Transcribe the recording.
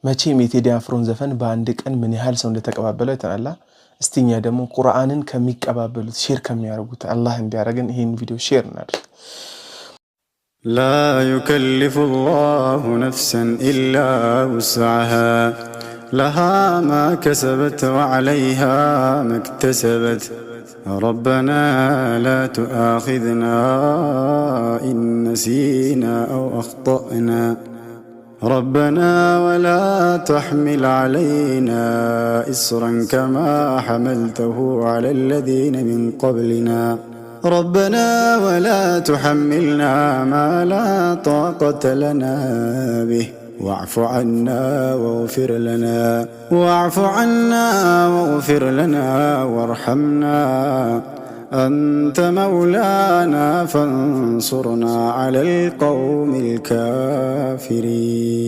መቼም የቴዲ አፍሮን ዘፈን በአንድ ቀን ምን ያህል ሰው እንደተቀባበለው አይተናል። እስቲኛ ደግሞ ቁርአንን ከሚቀባበሉት ሼር ከሚያደርጉት አላህ እንዲያደርገን ይሄን ቪዲዮ ሼር እናድርግ። ላ ዩከሊፉ ላሁ ነፍሰን ኢላ ውስዐሃ ለሃ ማ ከሰበት ወዐለይሃ መክተሰበት ረበና ላ ቱአኺዝና ኢን ነሲና አው አኽጠእና ربنا ولا تحمل علينا إصرا كما حملته على الذين من قبلنا ربنا ولا تحملنا ما لا طاقة لنا به واعف عنا واغفر لنا وارحمنا أنت مولانا فانصرنا على القوم الكافرين.